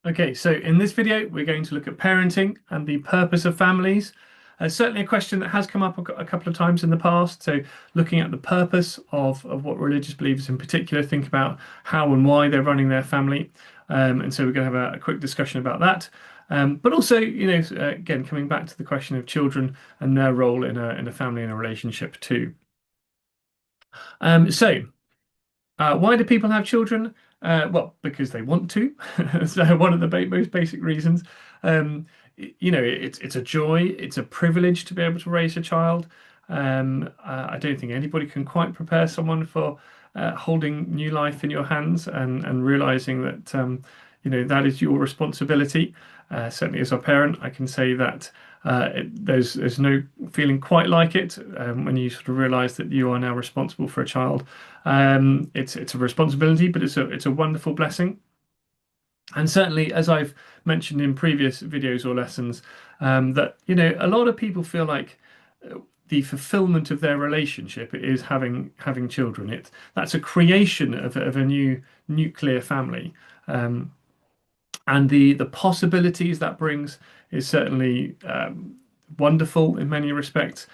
Okay, so in this video, we're going to look at parenting and the purpose of families. Certainly a question that has come up a couple of times in the past. So looking at the purpose of what religious believers in particular think about how and why they're running their family. And so we're going to have a quick discussion about that. But also, again, coming back to the question of children and their role in a family and a relationship too. Why do people have children? Well, because they want to. So one of the most basic reasons. It's a joy, it's a privilege to be able to raise a child. I don't think anybody can quite prepare someone for holding new life in your hands and realizing that that is your responsibility. Certainly, as a parent, I can say that there's no feeling quite like it when you sort of realize that you are now responsible for a child. It's a responsibility, but it's a wonderful blessing. And certainly, as I've mentioned in previous videos or lessons, that a lot of people feel like the fulfillment of their relationship is having children. That's a creation of a new nuclear family. And the possibilities that brings is certainly wonderful in many respects.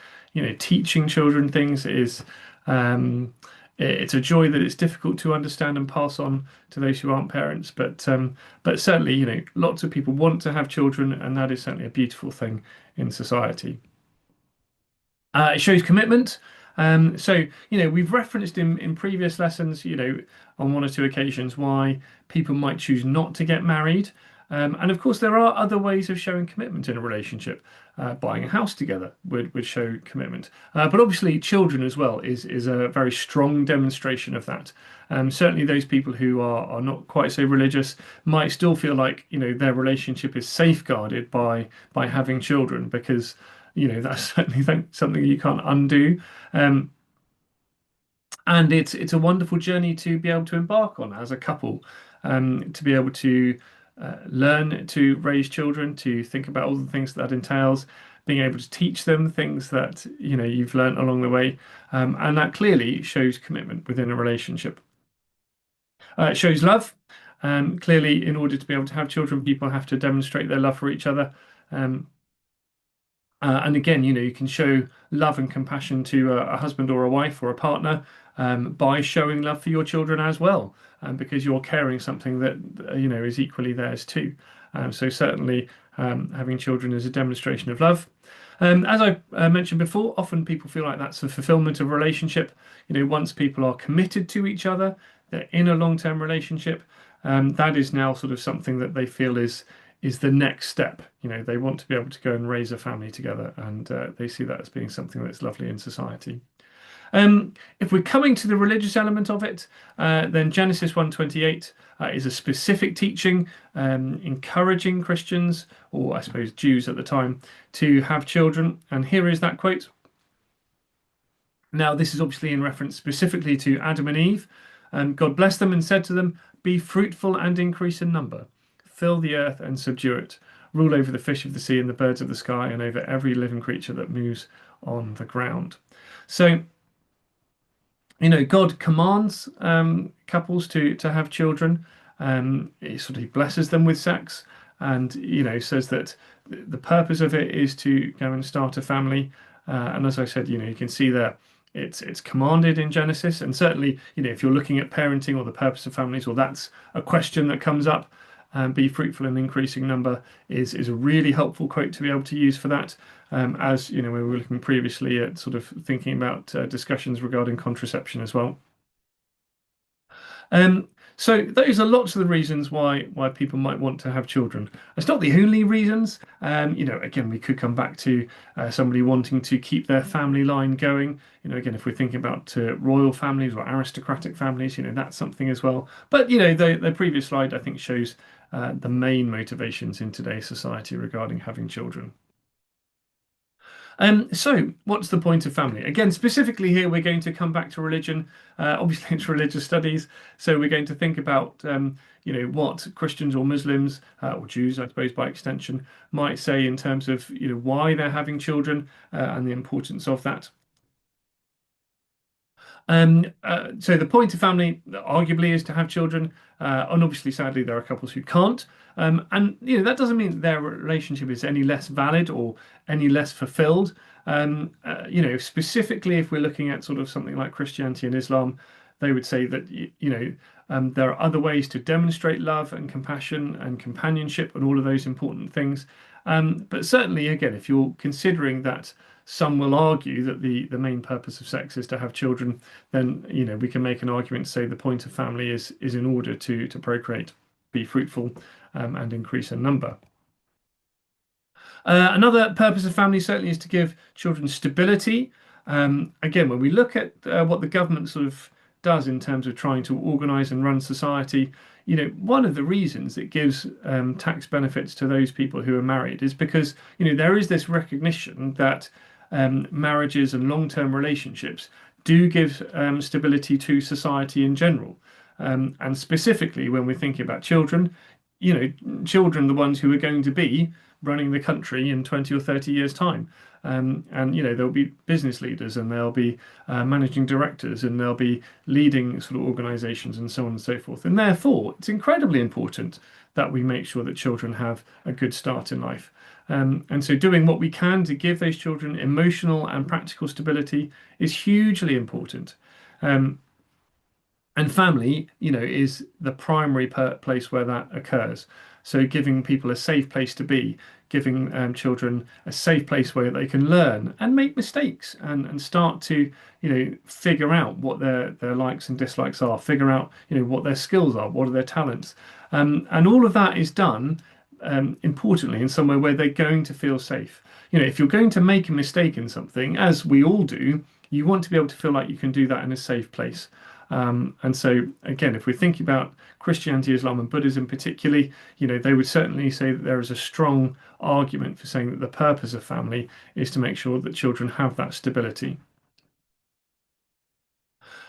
Teaching children things is it's a joy that it's difficult to understand and pass on to those who aren't parents. But certainly, lots of people want to have children, and that is certainly a beautiful thing in society. It shows commitment. We've referenced in previous lessons, on one or two occasions, why people might choose not to get married. And of course, there are other ways of showing commitment in a relationship. Buying a house together would show commitment. But obviously, children as well is a very strong demonstration of that. Certainly, those people who are not quite so religious might still feel like, their relationship is safeguarded by having children because that's certainly something you can't undo. Um, and it's a wonderful journey to be able to embark on as a couple, to be able to learn to raise children, to think about all the things that entails, being able to teach them things that you've learned along the way, and that clearly shows commitment within a relationship. It shows love. Clearly, in order to be able to have children, people have to demonstrate their love for each other. Um, and again, you can show love and compassion to a husband or a wife or a partner by showing love for your children as well, because you're caring something that is equally theirs too. So certainly, having children is a demonstration of love. As I mentioned before, often people feel like that's the fulfillment of a relationship. Once people are committed to each other, they're in a long-term relationship. That is now sort of something that they feel is the next step. They want to be able to go and raise a family together, and they see that as being something that's lovely in society. If we're coming to the religious element of it, then Genesis 1:28 is a specific teaching encouraging Christians, or I suppose Jews at the time, to have children. And here is that quote. Now, this is obviously in reference specifically to Adam and Eve. God blessed them and said to them, "Be fruitful and increase in number. Fill the earth and subdue it. Rule over the fish of the sea and the birds of the sky and over every living creature that moves on the ground." So, God commands couples to have children. He blesses them with sex, and says that the purpose of it is to go and start a family. And as I said, you can see there it's commanded in Genesis, and certainly if you're looking at parenting or the purpose of families, well, that's a question that comes up. Be fruitful and increasing number is a really helpful quote to be able to use for that. As we were looking previously at sort of thinking about discussions regarding contraception as well. Um, so those are lots of the reasons why people might want to have children. It's not the only reasons. Again, we could come back to somebody wanting to keep their family line going. Again, if we're thinking about royal families or aristocratic families, that's something as well. But the previous slide I think shows the main motivations in today's society regarding having children. So what's the point of family? Again, specifically here, we're going to come back to religion. Obviously, it's religious studies, so we're going to think about, what Christians or Muslims or Jews, I suppose, by extension, might say in terms of, why they're having children and the importance of that. So the point of family, arguably, is to have children, and obviously, sadly, there are couples who can't. And that doesn't mean that their relationship is any less valid or any less fulfilled. Specifically, if we're looking at sort of something like Christianity and Islam, they would say that there are other ways to demonstrate love and compassion and companionship and all of those important things. But certainly, again, if you're considering that some will argue that the main purpose of sex is to have children, then we can make an argument to say the point of family is in order to procreate, be fruitful, and increase in number. Another purpose of family certainly is to give children stability. Again, when we look at what the government sort of does in terms of trying to organise and run society, one of the reasons it gives tax benefits to those people who are married is because, there is this recognition that marriages and long-term relationships do give stability to society in general. And specifically, when we're thinking about children, children, the ones who are going to be running the country in 20 or 30 years' time. And there'll be business leaders and there'll be managing directors and there'll be leading sort of organizations and so on and so forth. And therefore, it's incredibly important that we make sure that children have a good start in life. And so doing what we can to give those children emotional and practical stability is hugely important. Um, and family, is the primary place where that occurs. So giving people a safe place to be, giving children a safe place where they can learn and make mistakes and start to, figure out what their likes and dislikes are, figure out, what their skills are, what are their talents. And all of that is done, importantly, in somewhere where they're going to feel safe. If you're going to make a mistake in something, as we all do, you want to be able to feel like you can do that in a safe place. And so, again, if we're thinking about Christianity, Islam, and Buddhism particularly, they would certainly say that there is a strong argument for saying that the purpose of family is to make sure that children have that stability.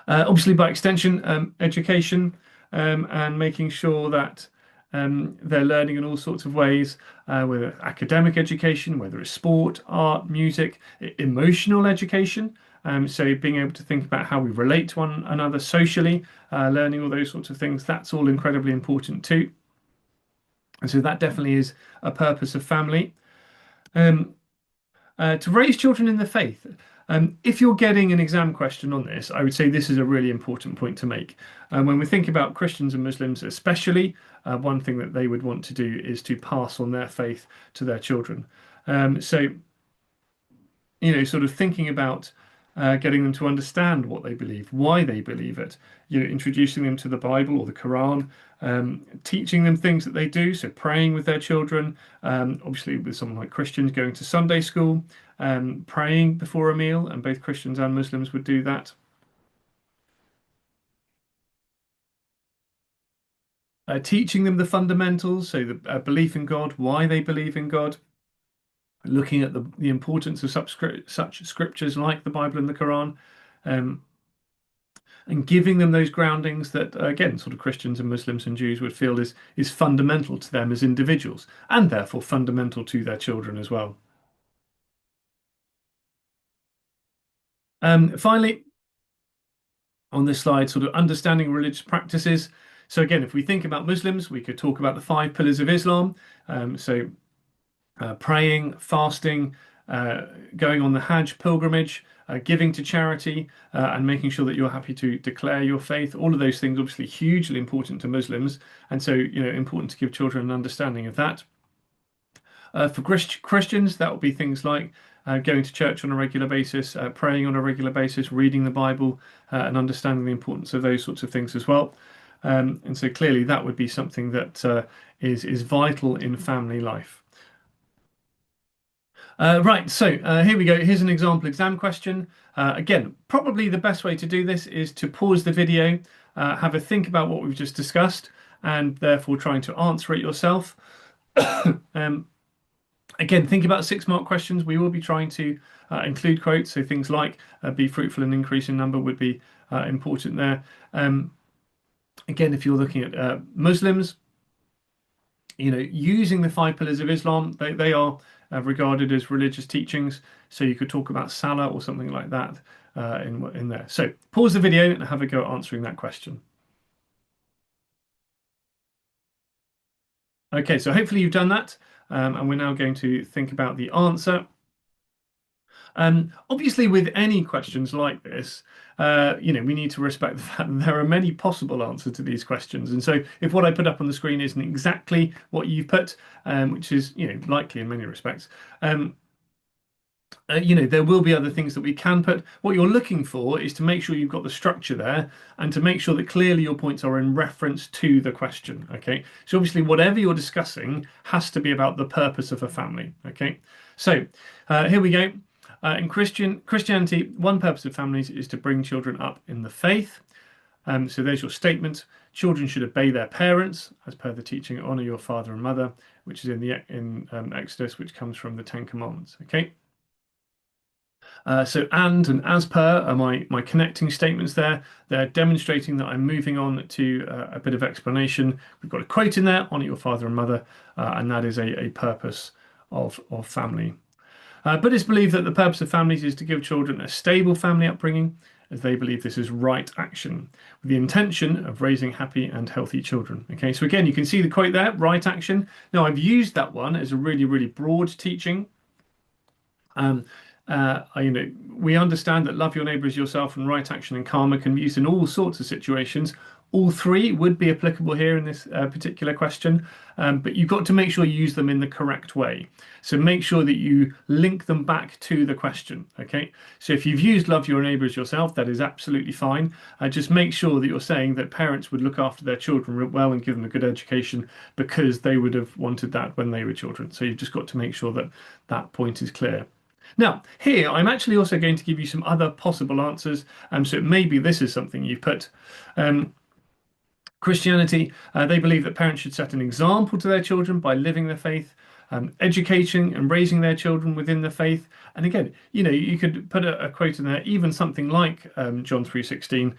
Obviously, by extension, education and making sure that they're learning in all sorts of ways, whether academic education, whether it's sport, art, music, emotional education. So being able to think about how we relate to one another socially, learning all those sorts of things, that's all incredibly important too. And so that definitely is a purpose of family. Um, to raise children in the faith. If you're getting an exam question on this, I would say this is a really important point to make. When we think about Christians and Muslims, especially, one thing that they would want to do is to pass on their faith to their children. So, sort of thinking about getting them to understand what they believe, why they believe it, introducing them to the Bible or the Quran, teaching them things that they do, so praying with their children, obviously with someone like Christians going to Sunday school, praying before a meal, and both Christians and Muslims would do that. Teaching them the fundamentals, so the belief in God, why they believe in God, looking at the importance of such scriptures like the Bible and the Quran, um, and giving them those groundings that, again, sort of Christians and Muslims and Jews would feel is fundamental to them as individuals, and therefore fundamental to their children as well. Finally, on this slide, sort of understanding religious practices. So again, if we think about Muslims, we could talk about the five pillars of Islam. So praying, fasting, going on the Hajj pilgrimage, giving to charity, and making sure that you're happy to declare your faith. All of those things obviously hugely important to Muslims, and so important to give children an understanding of that. For Christians, that will be things like going to church on a regular basis, praying on a regular basis, reading the Bible, and understanding the importance of those sorts of things as well. And so clearly that would be something that is vital in family life. Right, so here we go. Here's an example exam question. Again, probably the best way to do this is to pause the video, have a think about what we've just discussed, and therefore trying to answer it yourself. Again, think about 6-mark questions. We will be trying to include quotes, so things like be fruitful and increase in number would be important there. Again, if you're looking at Muslims, using the five pillars of Islam, they are regarded as religious teachings. So you could talk about Salah or something like that. in there. So pause the video and have a go at answering that question. Okay, so hopefully you've done that, and we're now going to think about the answer. Obviously, with any questions like this, we need to respect the fact that there are many possible answers to these questions. And so, if what I put up on the screen isn't exactly what you've put, which is, likely in many respects, there will be other things that we can put. What you're looking for is to make sure you've got the structure there and to make sure that clearly your points are in reference to the question. Okay. So obviously, whatever you're discussing has to be about the purpose of a family. Okay. So here we go. In Christianity, one purpose of families is to bring children up in the faith. So there's your statement. Children should obey their parents, as per the teaching, honor your father and mother, which is in Exodus, which comes from the Ten Commandments. Okay. So and as per are my connecting statements there. They're demonstrating that I'm moving on to a bit of explanation. We've got a quote in there, honor your father and mother, and that is a purpose of family. Buddhists believe that the purpose of families is to give children a stable family upbringing, as they believe this is right action, with the intention of raising happy and healthy children. Okay, so again, you can see the quote there, right action. Now, I've used that one as a really, really broad teaching. Um, we understand that love your neighbour as yourself and right action and karma can be used in all sorts of situations. All three would be applicable here in this particular question, but you've got to make sure you use them in the correct way. So make sure that you link them back to the question. Okay. So if you've used love your neighbour as yourself, that is absolutely fine. Just make sure that you're saying that parents would look after their children well and give them a good education because they would have wanted that when they were children. So you've just got to make sure that that point is clear. Now, here I'm actually also going to give you some other possible answers. So maybe this is something you've put. Christianity, they believe that parents should set an example to their children by living their faith, educating and raising their children within the faith. And again, you could put a quote in there, even something like John 3:16,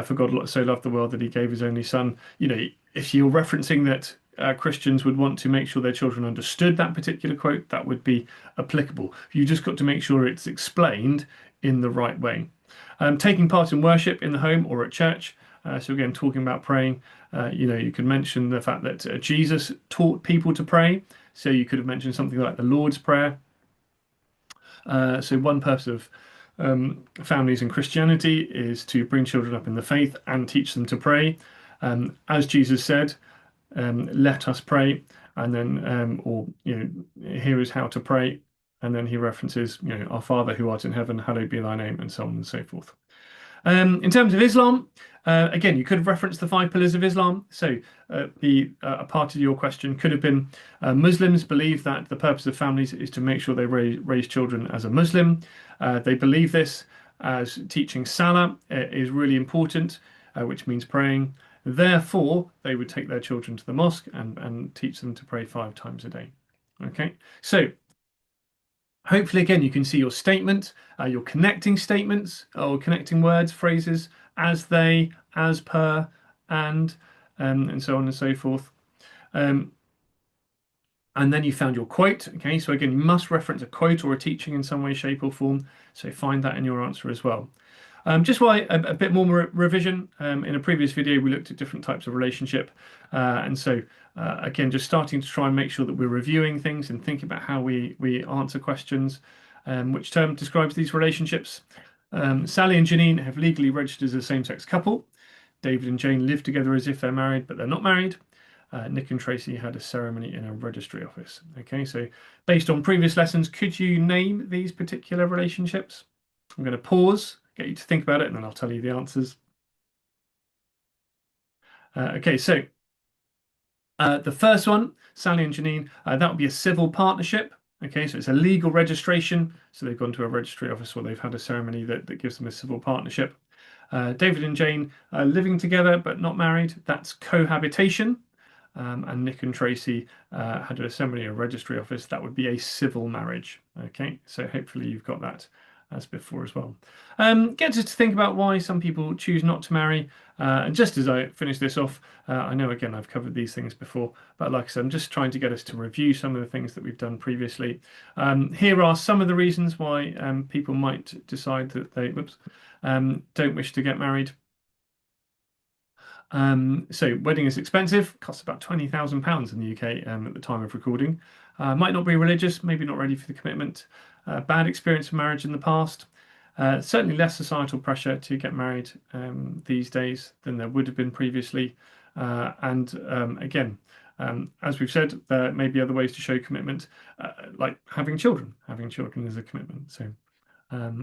for God so loved the world that he gave his only son. If you're referencing that Christians would want to make sure their children understood that particular quote, that would be applicable. You just got to make sure it's explained in the right way. Taking part in worship in the home or at church. So again, talking about praying, you could mention the fact that Jesus taught people to pray. So you could have mentioned something like the Lord's Prayer. So one purpose of families in Christianity is to bring children up in the faith and teach them to pray. As Jesus said, let us pray, and then, here is how to pray. And then he references, our Father who art in heaven, hallowed be thy name, and so on and so forth. In terms of Islam, again, you could have referenced the 5 pillars of Islam. So a part of your question could have been Muslims believe that the purpose of families is to make sure they raise children as a Muslim. They believe this as teaching Salah is really important, which means praying. Therefore, they would take their children to the mosque and teach them to pray 5 times a day. Okay, so hopefully, again, you can see your statement, your connecting statements or connecting words, phrases, as they, as per, and so on and so forth. And then you found your quote. Okay, so again, you must reference a quote or a teaching in some way, shape, or form. So find that in your answer as well. Just why a bit more revision. In a previous video, we looked at different types of relationship. And so, again, just starting to try and make sure that we're reviewing things and thinking about how we answer questions. Which term describes these relationships? Sally and Janine have legally registered as a same-sex couple. David and Jane live together as if they're married, but they're not married. Nick and Tracy had a ceremony in a registry office. Okay, so based on previous lessons, could you name these particular relationships? I'm going to pause, get you to think about it, and then I'll tell you the answers. Okay, so the first one, Sally and Janine, that would be a civil partnership. Okay, so it's a legal registration. So they've gone to a registry office where they've had a ceremony that gives them a civil partnership. David and Jane living together but not married, that's cohabitation. And Nick and Tracy had a ceremony, a registry office, that would be a civil marriage. Okay, so hopefully you've got that as before as well. Gets us to think about why some people choose not to marry. And just as I finish this off, I know again I've covered these things before, but like I said, I'm just trying to get us to review some of the things that we've done previously. Here are some of the reasons why people might decide that they, whoops, don't wish to get married. So wedding is expensive, costs about £20,000 in the UK at the time of recording. Might not be religious, maybe not ready for the commitment. Bad experience of marriage in the past. Certainly less societal pressure to get married these days than there would have been previously. And again, as we've said, there may be other ways to show commitment, like having children. Having children is a commitment. So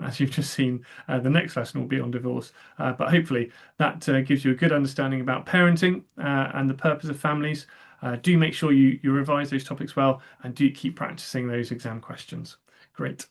as you've just seen, the next lesson will be on divorce. But hopefully that gives you a good understanding about parenting and the purpose of families. Do make sure you revise those topics well and do keep practicing those exam questions. Great.